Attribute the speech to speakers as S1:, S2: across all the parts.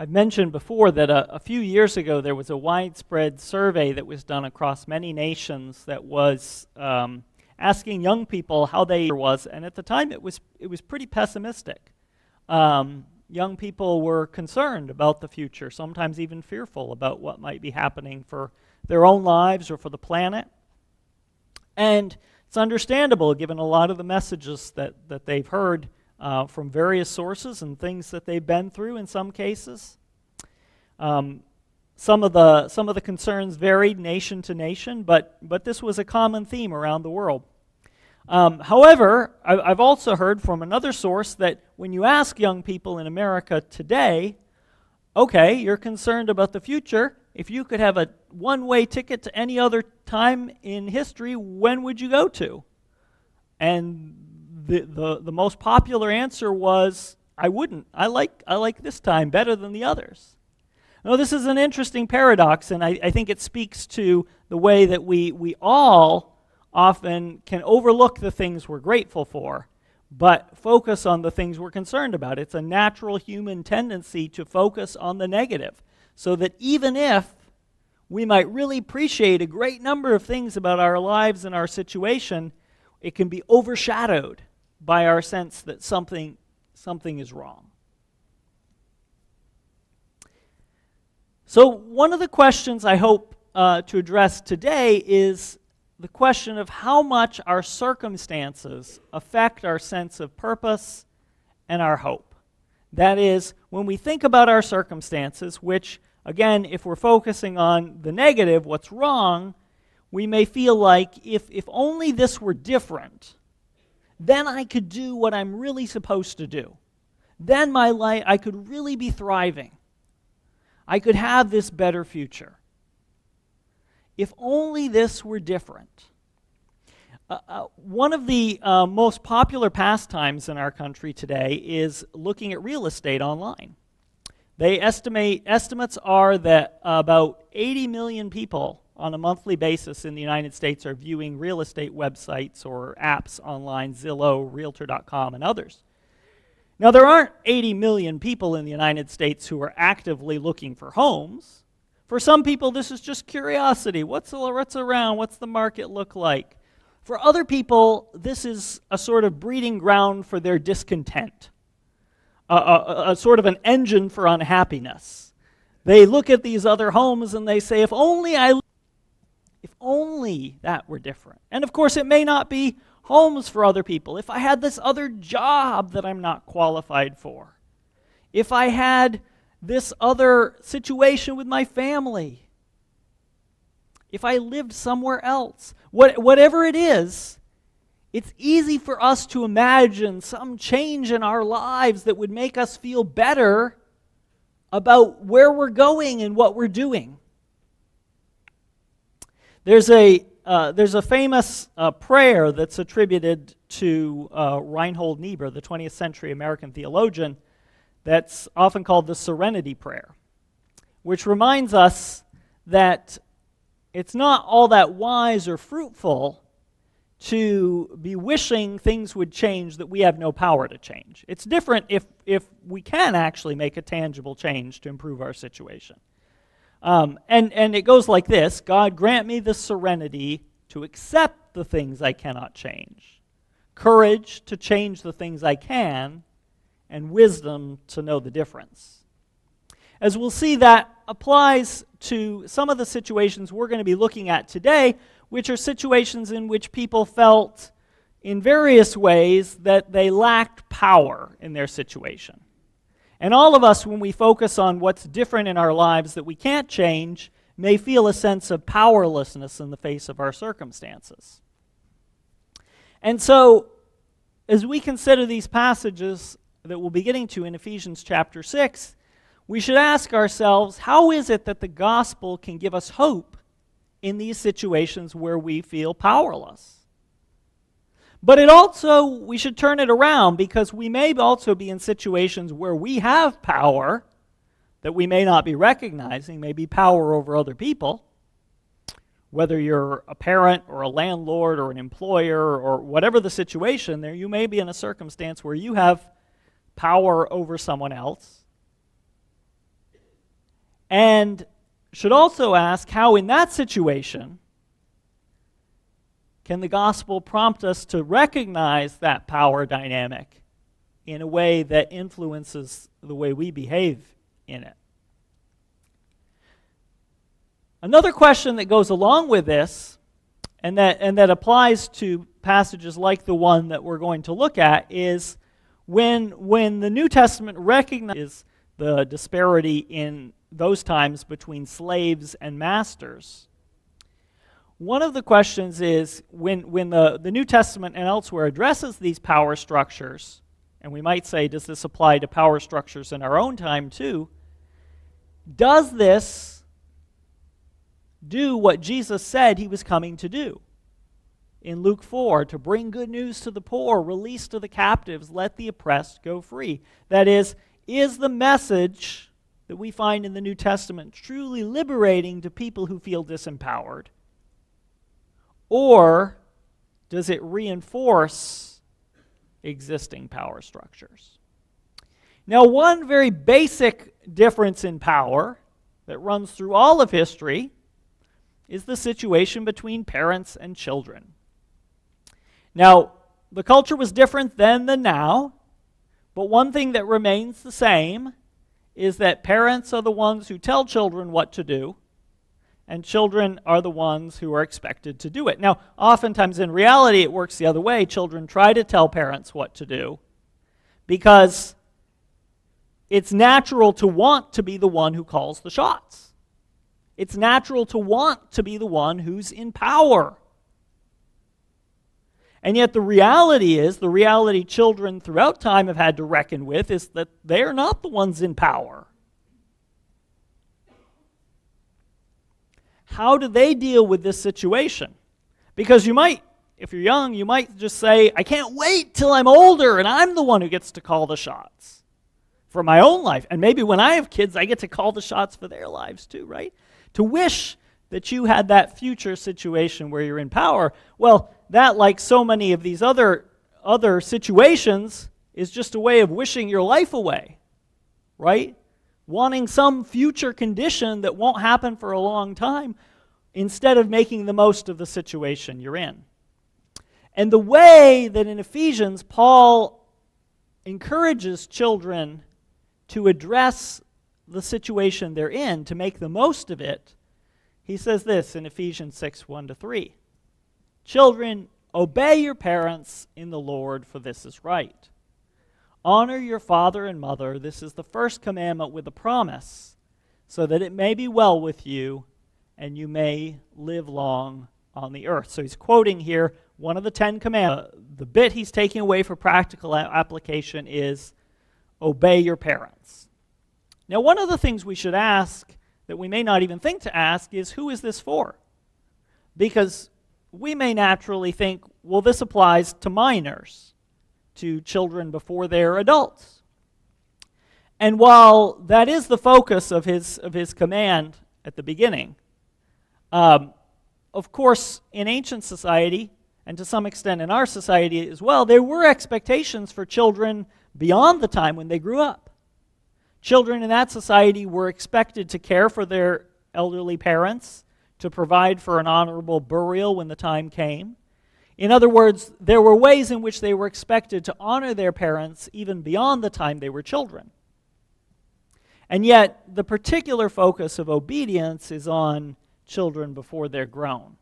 S1: I've mentioned before that a few years ago there was a widespread survey that was done across many nations that was asking young people how they was, and at the time it was pretty pessimistic. Young people were concerned about the future, sometimes even fearful about what might be happening for their own lives or for the planet. And it's understandable given a lot of the messages that they've heard from various sources and things that they've been through in some cases. Some of the concerns varied nation to nation, but this was a common theme around the world. However, I've also heard from another source that when you ask young people in America today, okay, you're concerned about the future. If you could have a one-way ticket to any other time in history, when would you go to? And the most popular answer was, I wouldn't. I like this time better than the others. Now, this is an interesting paradox, and I think it speaks to the way that we all often can overlook the things we're grateful for, but focus on the things we're concerned about. It's a natural human tendency to focus on the negative, so that even if we might really appreciate a great number of things about our lives and our situation, it can be overshadowed by our sense that something is wrong. So one of the questions I hope to address today is the question of how much our circumstances affect our sense of purpose and our hope. That is, when we think about our circumstances, which, again, if we're focusing on the negative, what's wrong, we may feel like if only this were different, then I could do what I'm really supposed to do. Then my life, I could really be thriving. I could have this better future. If only this were different. One of the most popular pastimes in our country today is looking at real estate online. Estimates are that about 80 million people on a monthly basis in the United States are viewing real estate websites or apps online, Zillow, Realtor.com, and others. Now, there aren't 80 million people in the United States who are actively looking for homes. For some people, this is just curiosity. What's around? What's the market look like? For other people, this is a sort of breeding ground for their discontent, a sort of an engine for unhappiness. They look at these other homes and they say, if only that were different. And of course, it may not be homes for other people. If I had this other job that I'm not qualified for. If I had this other situation with my family. If I lived somewhere else. Whatever it is, it's easy for us to imagine some change in our lives that would make us feel better about where we're going and what we're doing. There's a famous prayer that's attributed to Reinhold Niebuhr, the 20th century American theologian, that's often called the Serenity Prayer, which reminds us that it's not all that wise or fruitful to be wishing things would change that we have no power to change. It's different if we can actually make a tangible change to improve our situation. And it goes like this: God, grant me the serenity to accept the things I cannot change, courage to change the things I can, and wisdom to know the difference. As we'll see, that applies to some of the situations we're going to be looking at today, which are situations in which people felt in various ways that they lacked power in their situation. And all of us, when we focus on what's different in our lives that we can't change, may feel a sense of powerlessness in the face of our circumstances. And so, as we consider these passages that we'll be getting to in Ephesians chapter 6, we should ask ourselves, how is it that the gospel can give us hope in these situations where we feel powerless? But we should turn it around, because we may also be in situations where we have power that we may not be recognizing, maybe power over other people. Whether you're a parent or a landlord or an employer or whatever the situation there, you may be in a circumstance where you have power over someone else. And should also ask how in that situation can the gospel prompt us to recognize that power dynamic in a way that influences the way we behave in it. Another question that goes along with this, and that applies to passages like the one that we're going to look at, is when the New Testament recognizes the disparity in those times between slaves and masters. One of the questions is, when the New Testament and elsewhere addresses these power structures, and we might say, does this apply to power structures in our own time too? Does this do what Jesus said he was coming to do? In Luke 4, to bring good news to the poor, release to the captives, let the oppressed go free. That is the message that we find in the New Testament truly liberating to people who feel disempowered? Or does it reinforce existing power structures? Now, one very basic difference in power that runs through all of history is the situation between parents and children. Now, the culture was different then than now, but one thing that remains the same is that parents are the ones who tell children what to do, and children are the ones who are expected to do it. Now, oftentimes in reality, it works the other way. Children try to tell parents what to do because it's natural to want to be the one who calls the shots. It's natural to want to be the one who's in power. And yet the reality children throughout time have had to reckon with is that they're not the ones in power. How do they deal with this situation? Because you might, if you're young, you might just say, I can't wait till I'm older and I'm the one who gets to call the shots for my own life. And maybe when I have kids, I get to call the shots for their lives too, right? To wish that you had that future situation where you're in power. Well, that, like so many of these other situations, is just a way of wishing your life away, right? Wanting some future condition that won't happen for a long time instead of making the most of the situation you're in. And the way that in Ephesians, Paul encourages children to address the situation they're in, to make the most of it, he says this in Ephesians 6, 1-3. Children, obey your parents in the Lord, for this is right. Honor your father and mother. This is the first commandment with a promise, so that it may be well with you and you may live long on the earth. So he's quoting here one of the 10 commandments. The bit he's taking away for practical application is obey your parents. Now, one of the things we should ask that we may not even think to ask is, who is this for? Because we may naturally think, well, this applies to minors, to children before they're adults. And while that is the focus of his command at the beginning, of course, in ancient society, and to some extent in our society as well, there were expectations for children beyond the time when they grew up. Children in that society were expected to care for their elderly parents, to provide for an honorable burial when the time came. In other words, there were ways in which they were expected to honor their parents even beyond the time they were children. And yet, the particular focus of obedience is on children before they're grown.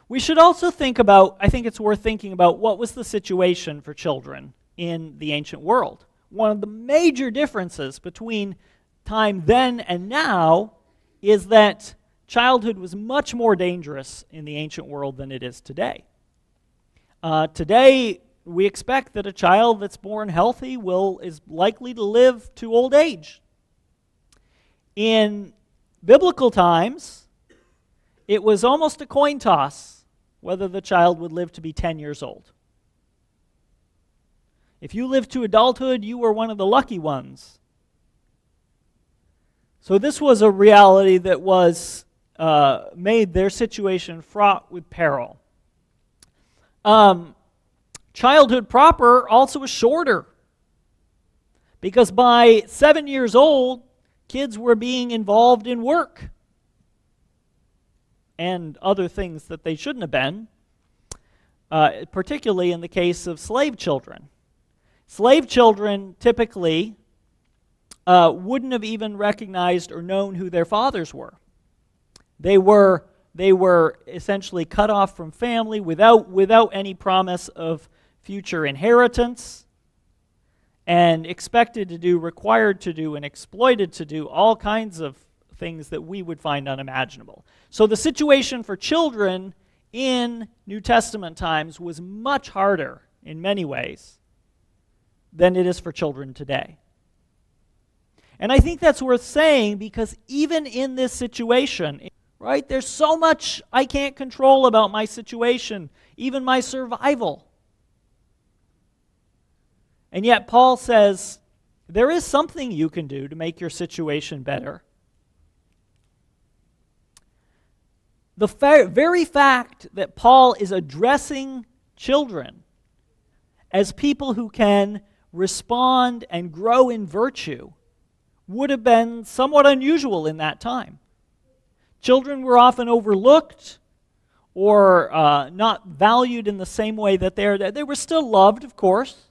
S1: We should also think about, I think it's worth thinking about, what was the situation for children in the ancient world. One of the major differences between time then and now is that childhood was much more dangerous in the ancient world than it is today. Today, we expect that a child that's born healthy is likely to live to old age. In biblical times, it was almost a coin toss whether the child would live to be 10 years old. If you lived to adulthood, you were one of the lucky ones. So this was a reality that was made their situation fraught with peril. Childhood proper also was shorter, because by 7 years old, kids were being involved in work and other things that they shouldn't have been, particularly in the case of slave children. Slave children typically wouldn't have even recognized or known who their fathers were. They were essentially cut off from family without any promise of future inheritance, and expected to do, required to do, and exploited to do all kinds of things that we would find unimaginable. So the situation for children in New Testament times was much harder in many ways than it is for children today. And I think that's worth saying, because even in this situation, right, there's so much I can't control about my situation, even my survival. And yet Paul says there is something you can do to make your situation better. The very fact that Paul is addressing children as people who can respond and grow in virtue would have been somewhat unusual in that time. Children were often overlooked or not valued in the same way that they were still loved, of course.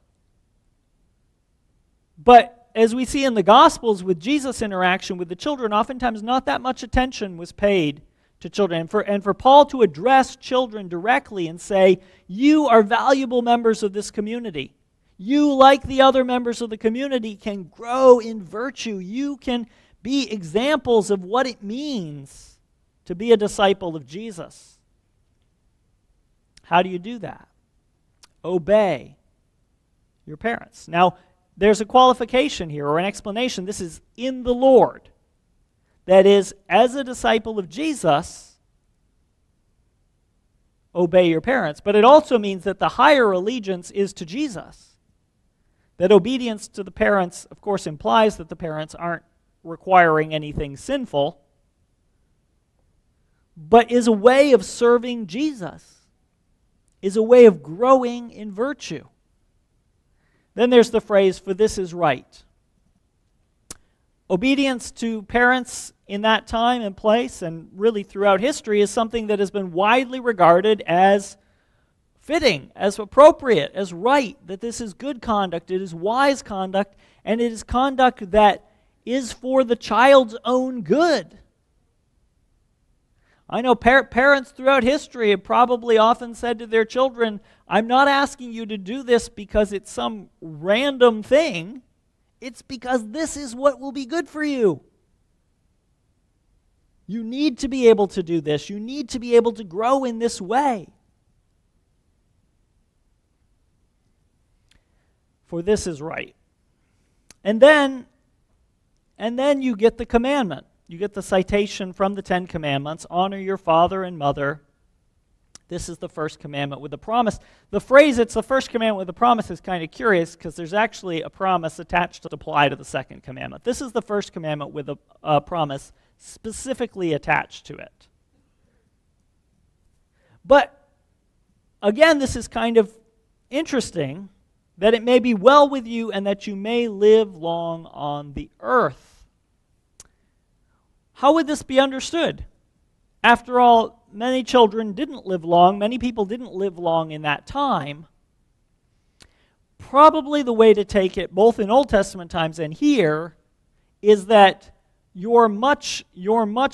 S1: But as we see in the Gospels with Jesus' interaction with the children, oftentimes not that much attention was paid to children. And for Paul to address children directly and say, you are valuable members of this community. You, like the other members of the community, can grow in virtue. You can be examples of what it means to be a disciple of Jesus. How do you do that? Obey your parents. Now, there's a qualification here, or an explanation. This is in the Lord. That is, as a disciple of Jesus, obey your parents. But it also means that the higher allegiance is to Jesus. That obedience to the parents, of course, implies that the parents aren't requiring anything sinful, but is a way of serving Jesus, is a way of growing in virtue. Then there's the phrase, for this is right. Obedience to parents in that time and place, and really throughout history, is something that has been widely regarded as fitting, as appropriate, as right, that this is good conduct, it is wise conduct, and it is conduct that is for the child's own good. I know parents throughout history have probably often said to their children, I'm not asking you to do this because it's some random thing. It's because this is what will be good for you. You need to be able to do this. You need to be able to grow in this way. For this is right. And then you get the commandment. You get the citation from the Ten Commandments, honor your father and mother. This is the first commandment with a promise. The phrase, it's the first commandment with a promise, is kind of curious because there's actually a promise attached to apply to the second commandment. This is the first commandment with a promise specifically attached to it. But again, this is kind of interesting, that it may be well with you and that you may live long on the earth. How would this be understood? After all, many children didn't live long. Many people didn't live long in that time. Probably the way to take it, both in Old Testament times and here, is that you're much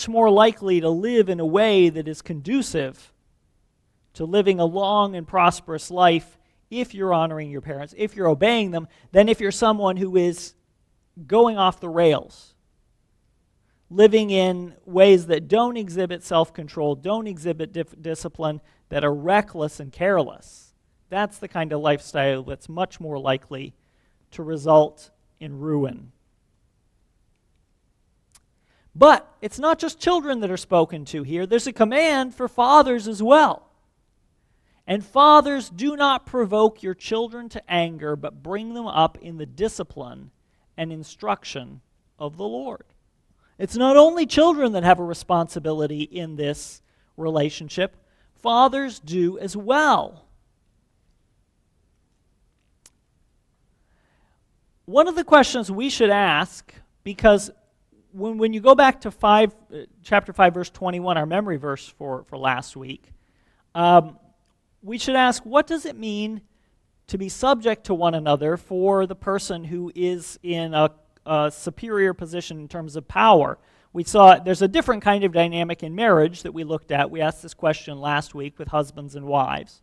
S1: more likely to live in a way that is conducive to living a long and prosperous life if you're honoring your parents, if you're obeying them, than if you're someone who is going off the rails, living in ways that don't exhibit self-control, don't exhibit discipline, that are reckless and careless. That's the kind of lifestyle that's much more likely to result in ruin. But it's not just children that are spoken to here. There's a command for fathers as well. And fathers, do not provoke your children to anger, but bring them up in the discipline and instruction of the Lord. It's not only children that have a responsibility in this relationship. Fathers do as well. One of the questions we should ask, because when you go back to chapter 5, verse 21, our memory verse for last week, we should ask, what does it mean to be subject to one another for the person who is in a superior position in terms of power? We saw there's a different kind of dynamic in marriage that we looked at. We asked this question last week with husbands and wives.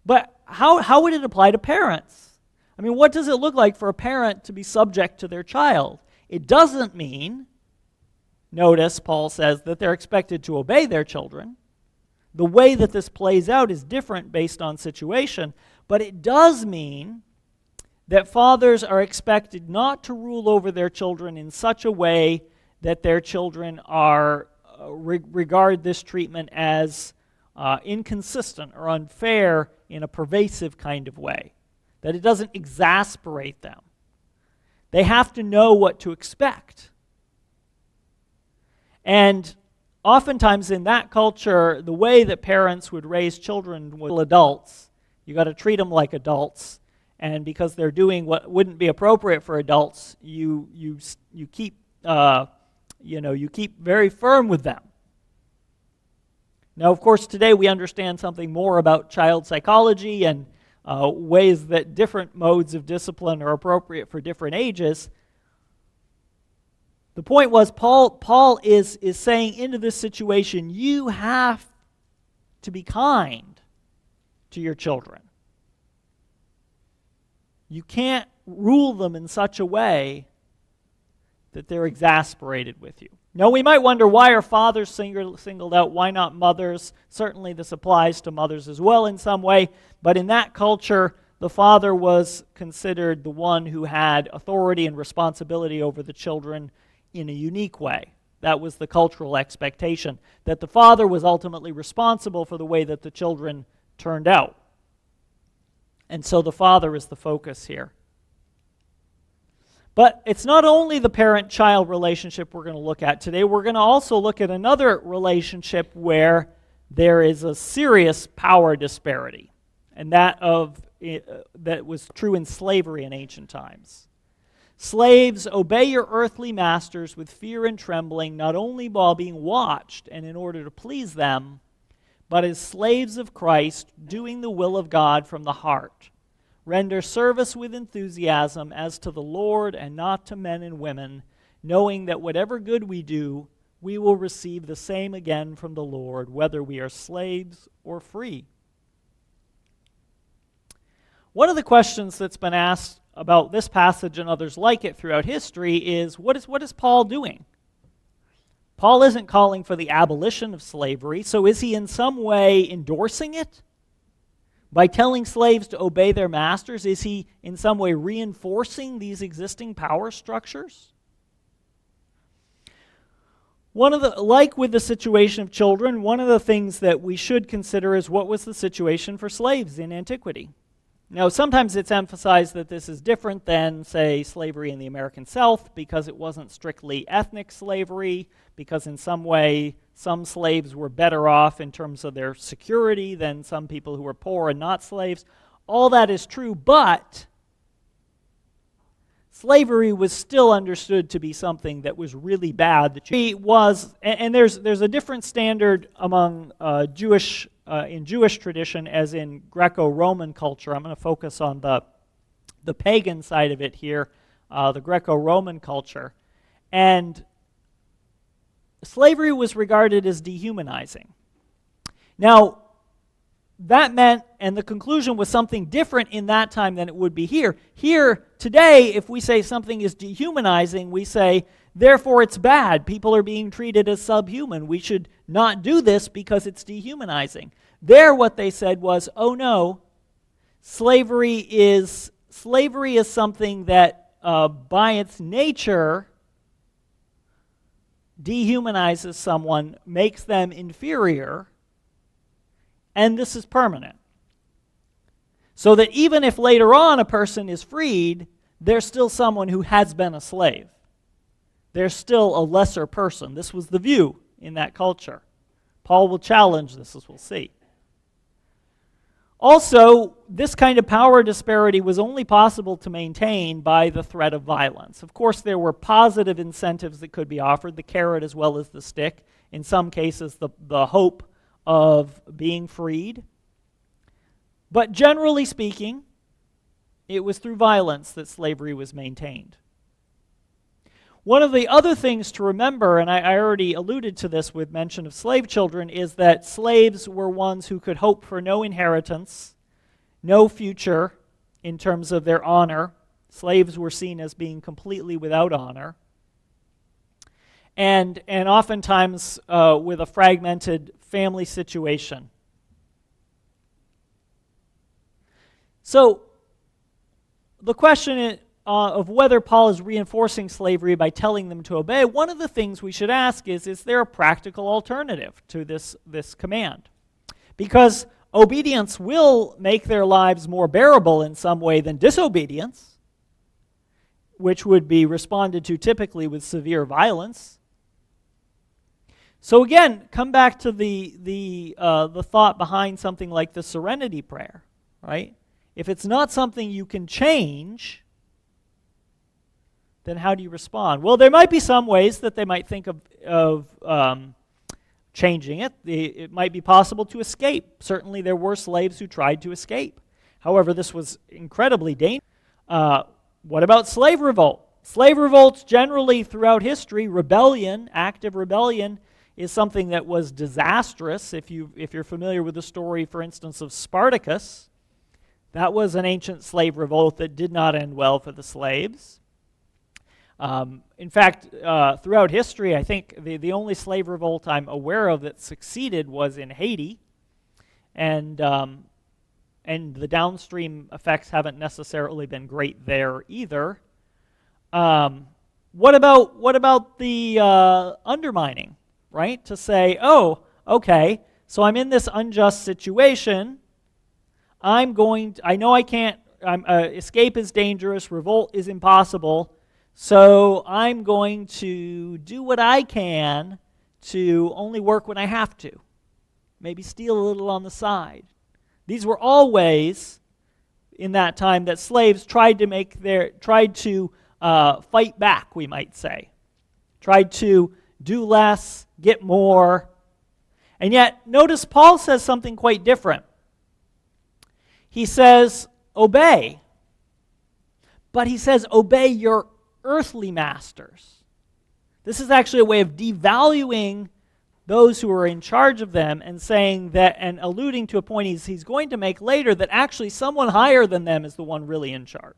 S1: But how would it apply to parents? I mean, what does it look like for a parent to be subject to their child? It doesn't mean, notice Paul says, that they're expected to obey their children. The way that this plays out is different based on situation, but it does mean that fathers are expected not to rule over their children in such a way that their children are regard this treatment as inconsistent or unfair in a pervasive kind of way, that it doesn't exasperate them. They have to know what to expect. And oftentimes in that culture, the way that parents would raise children with adults, you got to treat them like adults, and because they're doing what wouldn't be appropriate for adults, you keep you keep very firm with them. Now, of course, today we understand something more about child psychology and ways that different modes of discipline are appropriate for different ages. The point was, Paul is saying into this situation, you have to be kind to your children. You can't rule them in such a way that they're exasperated with you. Now, we might wonder, why are fathers singled out? Why not mothers? Certainly this applies to mothers as well in some way, but in that culture, the father was considered the one who had authority and responsibility over the children in a unique way. That was the cultural expectation, that the father was ultimately responsible for the way that the children turned out. And so the father is the focus here. But it's not only the parent-child relationship we're going to look at today. We're going to also look at another relationship where there is a serious power disparity, and that was true in slavery in ancient times. Slaves, obey your earthly masters with fear and trembling, not only while being watched and in order to please them, but as slaves of Christ, doing the will of God from the heart. Render service with enthusiasm as to the Lord and not to men and women, knowing that whatever good we do, we will receive the same again from the Lord, whether we are slaves or free. One of the questions that's been asked about this passage and others like it throughout history is, what is Paul doing? Paul isn't calling for the abolition of slavery, so is he in some way endorsing it? By telling slaves to obey their masters, is he in some way reinforcing these existing power structures? Like with the situation of children, one of the things that we should consider is, what was the situation for slaves in antiquity? Now, sometimes it's emphasized that this is different than, say, slavery in the American South, because it wasn't strictly ethnic slavery, because in some way some slaves were better off in terms of their security than some people who were poor and not slaves. All that is true, but slavery was still understood to be something that was really bad. And there's a different standard among in Jewish tradition as in Greco-Roman culture. I'm going to focus on the pagan side of it here, the Greco-Roman culture. And slavery was regarded as dehumanizing. Now, that meant, and the conclusion was something different in that time than it would be here. Here, today, if we say something is dehumanizing, we say, therefore it's bad. People are being treated as subhuman. We should not do this because it's dehumanizing. There, what they said was, oh no, slavery is something that by its nature dehumanizes someone, makes them inferior, and this is permanent. So that even if later on a person is freed, there's still someone who has been a slave. There's still a lesser person. This was the view in that culture. Paul will challenge this, as we'll see. Also, this kind of power disparity was only possible to maintain by the threat of violence. Of course, there were positive incentives that could be offered, the carrot as well as the stick. In some cases, the hope of being freed. But generally speaking, it was through violence that slavery was maintained. One of the other things to remember, and I already alluded to this with mention of slave children, is that slaves were ones who could hope for no inheritance, no future in terms of their honor. Slaves were seen as being completely without honor. And oftentimes with a fragmented family situation. So the question of whether Paul is reinforcing slavery by telling them to obey, one of the things we should ask is there a practical alternative to this command? Because obedience will make their lives more bearable in some way than disobedience, which would be responded to typically with severe violence. So again, come back to the thought behind something like the serenity prayer, right? If it's not something you can change, then how do you respond? Well, there might be some ways that they might think of changing it. It might be possible to escape. Certainly there were slaves who tried to escape. However, this was incredibly dangerous. What about slave revolt? Slave revolts generally throughout history, rebellion, active rebellion, is something that was disastrous. If you're familiar with the story, for instance, of Spartacus, that was an ancient slave revolt that did not end well for the slaves. In fact, throughout history, I think the only slave revolt I'm aware of that succeeded was in Haiti, and the downstream effects haven't necessarily been great there either. What about the undermining, right? To say, oh, okay, so I'm in this unjust situation. I know I can't. Escape is dangerous. Revolt is impossible. So I'm going to do what I can to only work when I have to. Maybe steal a little on the side. These were all ways in that time that slaves tried to fight back, we might say. Tried to do less, get more. And yet, notice Paul says something quite different. He says, obey. But he says, obey your earthly masters. This is actually a way of devaluing those who are in charge of them and saying that, and alluding to a point he's going to make later, that actually someone higher than them is the one really in charge.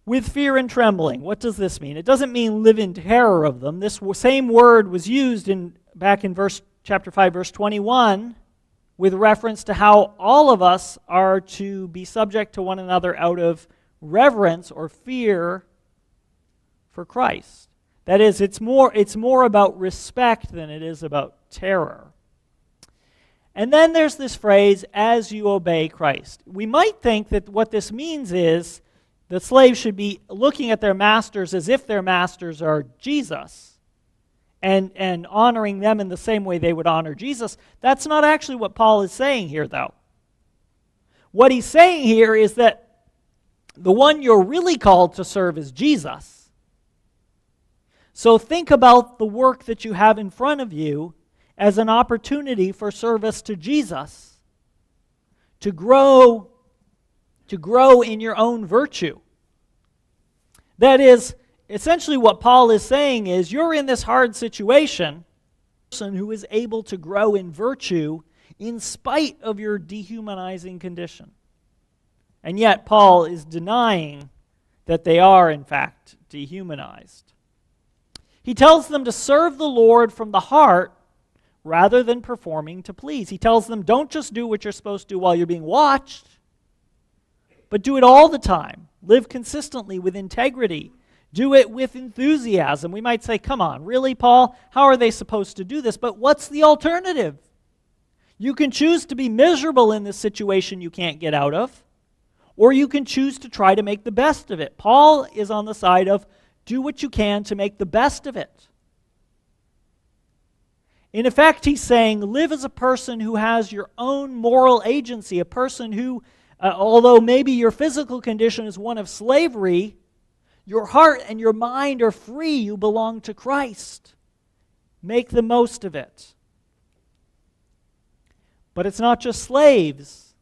S1: With fear and trembling, what does this mean? It doesn't mean live in terror of them. This same word was used back in chapter 5, verse 21, with reference to how all of us are to be subject to one another out of reverence or fear for Christ. That is, it's more about respect than it is about terror. And then there's this phrase, as you obey Christ. We might think that what this means is the slaves should be looking at their masters as if their masters are Jesus and honoring them in the same way they would honor Jesus. That's not actually what Paul is saying here, though. What he's saying here is that the one you're really called to serve is Jesus. So think about the work that you have in front of you as an opportunity for service to Jesus, to grow in your own virtue. That is, essentially what Paul is saying is, you're in this hard situation, a person who is able to grow in virtue in spite of your dehumanizing condition. And yet Paul is denying that they are, in fact, dehumanized. He tells them to serve the Lord from the heart rather than performing to please. He tells them, don't just do what you're supposed to do while you're being watched, but do it all the time. Live consistently with integrity. Do it with enthusiasm. We might say, come on, really, Paul? How are they supposed to do this? But what's the alternative? You can choose to be miserable in this situation you can't get out of, or you can choose to try to make the best of it. Paul is on the side of do what you can to make the best of it. In effect, he's saying, live as a person who has your own moral agency, a person who, although maybe your physical condition is one of slavery, your heart and your mind are free. You belong to Christ. Make the most of it. But it's not just slaves,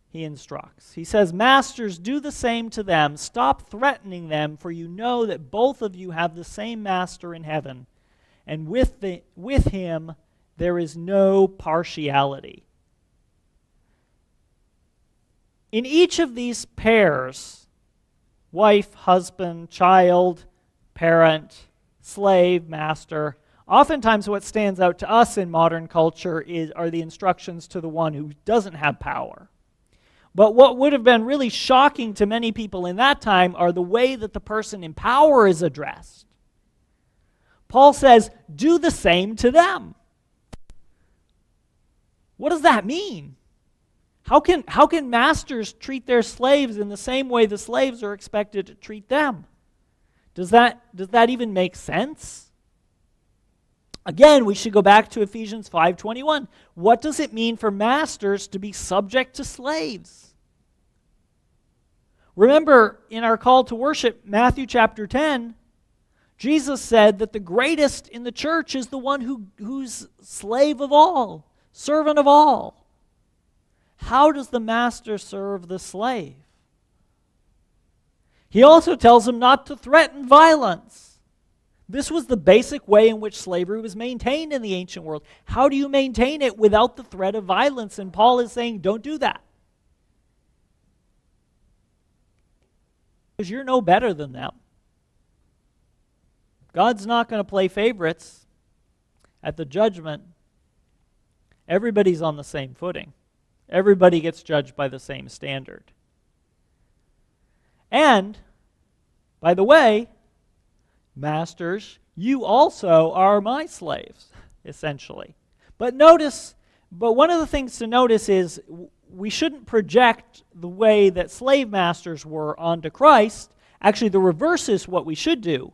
S1: he instructs. He says, masters, do the same to them. Stop threatening them, for you know that both of you have the same master in heaven. And with him there is no partiality. In each of these pairs, wife, husband, child, parent, slave, master, oftentimes what stands out to us in modern culture are the instructions to the one who doesn't have power. But what would have been really shocking to many people in that time are the way that the person in power is addressed. Paul says, do the same to them. What does that mean? How can masters treat their slaves in the same way the slaves are expected to treat them? Does that even make sense? Again, we should go back to Ephesians 5:21. What does it mean for masters to be subject to slaves? Remember, in our call to worship, Matthew chapter 10, Jesus said that the greatest in the church is the one who's slave of all, servant of all. How does the master serve the slave? He also tells him not to threaten violence. This was the basic way in which slavery was maintained in the ancient world. How do you maintain it without the threat of violence? And Paul is saying, don't do that. Because you're no better than them. God's not going to play favorites at the judgment. Everybody's on the same footing. Everybody gets judged by the same standard. And, by the way, masters, you also are my slaves, essentially. But one of the things to notice is we shouldn't project the way that slave masters were onto Christ. Actually, the reverse is what we should do.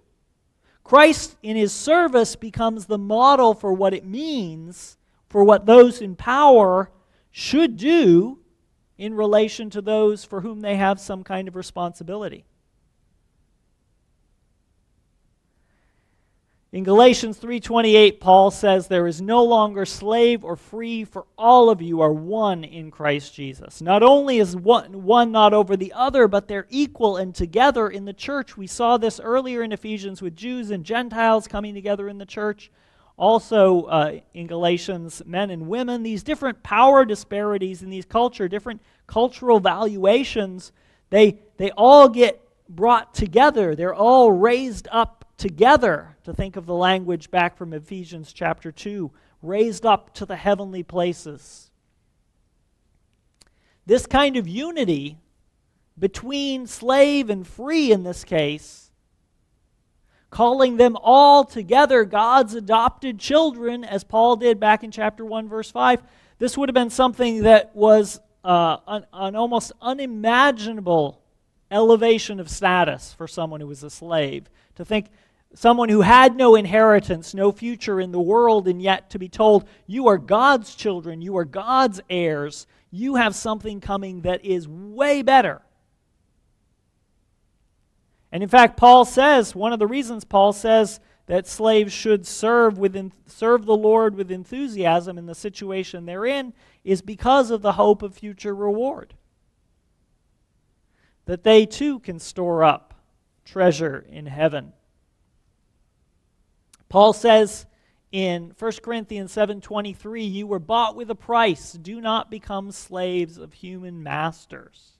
S1: Christ, in his service, becomes the model for what it means for what those in power should do in relation to those for whom they have some kind of responsibility. In Galatians 3:28, Paul says, there is no longer slave or free, for all of you are one in Christ Jesus. Not only is one not over the other, but they're equal and together in the church. We saw this earlier in Ephesians with Jews and Gentiles coming together in the church. Also in Galatians, men and women, these different power disparities in these different cultural valuations, they all get brought together. They're all raised up together, to think of the language back from Ephesians chapter 2, raised up to the heavenly places. This kind of unity between slave and free in this case, calling them all together God's adopted children, as Paul did back in chapter 1, verse 5, this would have been something that was an almost unimaginable elevation of status for someone who was a slave. To think someone who had no inheritance, no future in the world, and yet to be told, you are God's children, you are God's heirs, you have something coming that is way better. And in fact, Paul says, one of the reasons Paul says that slaves should serve the Lord with enthusiasm in the situation they're in is because of the hope of future reward. That they too can store up treasure in heaven. Paul says in 1 Corinthians 7:23, you were bought with a price. Do not become slaves of human masters.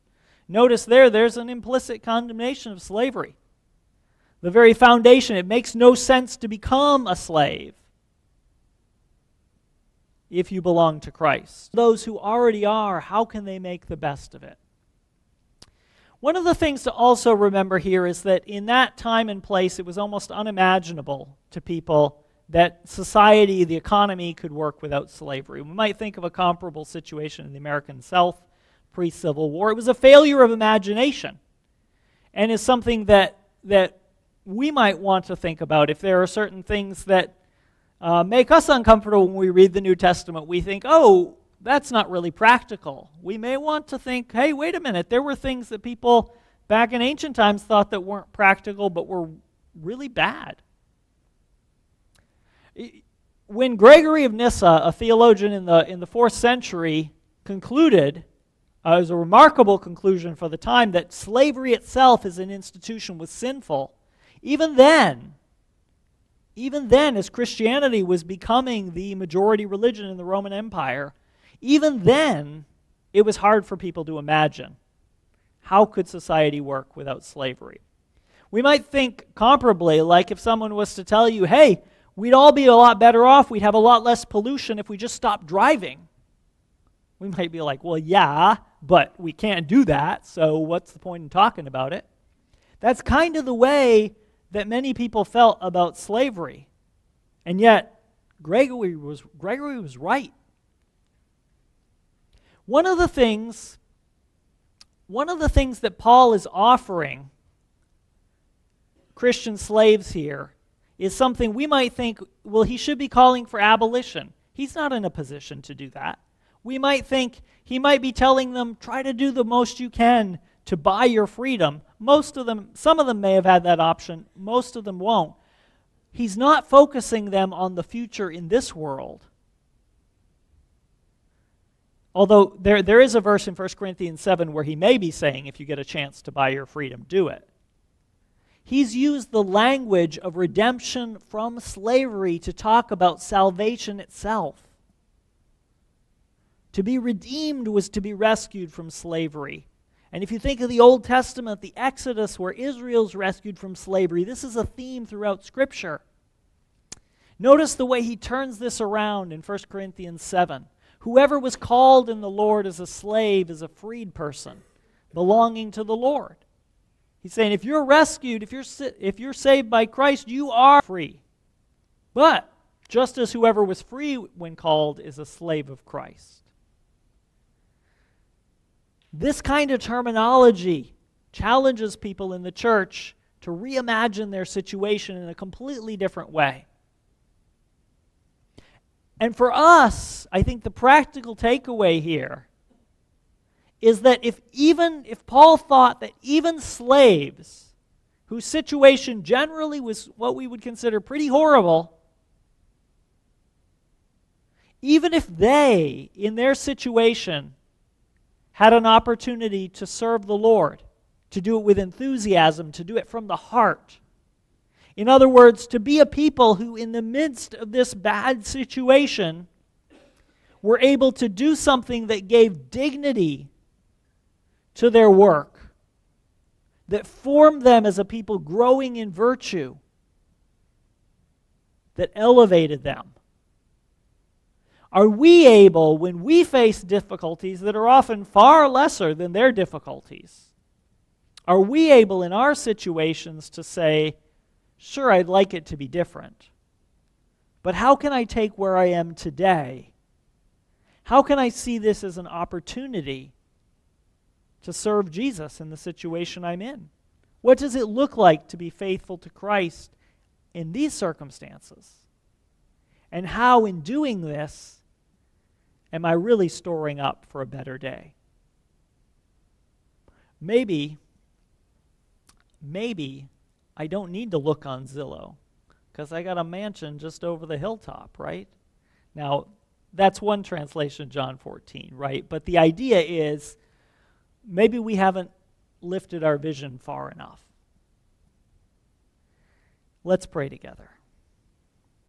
S1: Notice there's an implicit condemnation of slavery. The very foundation, it makes no sense to become a slave if you belong to Christ. Those who already are, how can they make the best of it? One of the things to also remember here is that in that time and place, it was almost unimaginable to people that society, the economy, could work without slavery. We might think of a comparable situation in the American South pre-Civil War. It was a failure of imagination and is something that we might want to think about if there are certain things that make us uncomfortable when we read the New Testament. We think, oh, that's not really practical. We may want to think, hey, wait a minute, there were things that people back in ancient times thought that weren't practical but were really bad. When Gregory of Nyssa, a theologian in the 4th century, concluded, it was a remarkable conclusion for the time, that slavery itself as an institution was sinful, even then, as Christianity was becoming the majority religion in the Roman Empire, even then, it was hard for people to imagine. How could society work without slavery? We might think comparably, like if someone was to tell you, hey, we'd all be a lot better off, we'd have a lot less pollution if we just stopped driving. We might be like, well, yeah, but we can't do that, so what's the point in talking about it? That's kind of the way that many people felt about slavery. And yet, Gregory was right. One of the things that Paul is offering Christian slaves here is something we might think, well, he should be calling for abolition. He's not in a position to do that. We might think he might be telling them, try to do the most you can to buy your freedom. Some of them may have had that option. Most of them won't. He's not focusing them on the future in this world. Although there is a verse in 1 Corinthians 7 where he may be saying, if you get a chance to buy your freedom, do it. He's used the language of redemption from slavery to talk about salvation itself. To be redeemed was to be rescued from slavery. And if you think of the Old Testament, the Exodus, where Israel's rescued from slavery, this is a theme throughout Scripture. Notice the way he turns this around in 1 Corinthians 7. Whoever was called in the Lord as a slave is a freed person belonging to the Lord. He's saying if you're rescued, if you're saved by Christ, you are free. But just as whoever was free when called is a slave of Christ. This kind of terminology challenges people in the church to reimagine their situation in a completely different way. And for us, I think the practical takeaway here is that if Paul thought that even slaves, whose situation generally was what we would consider pretty horrible, even if they, in their situation, had an opportunity to serve the Lord, to do it with enthusiasm, to do it from the heart. In other words, to be a people who, in the midst of this bad situation, were able to do something that gave dignity to their work, that formed them as a people growing in virtue, that elevated them. Are we able, when we face difficulties that are often far lesser than their difficulties, are we able in our situations to say, sure, I'd like it to be different, but how can I take where I am today? How can I see this as an opportunity to serve Jesus in the situation I'm in? What does it look like to be faithful to Christ in these circumstances? And how, in doing this, am I really storing up for a better day? Maybe I don't need to look on Zillow because I got a mansion just over the hilltop, right? Now, that's one translation, John 14, right? But the idea is maybe we haven't lifted our vision far enough. Let's pray together.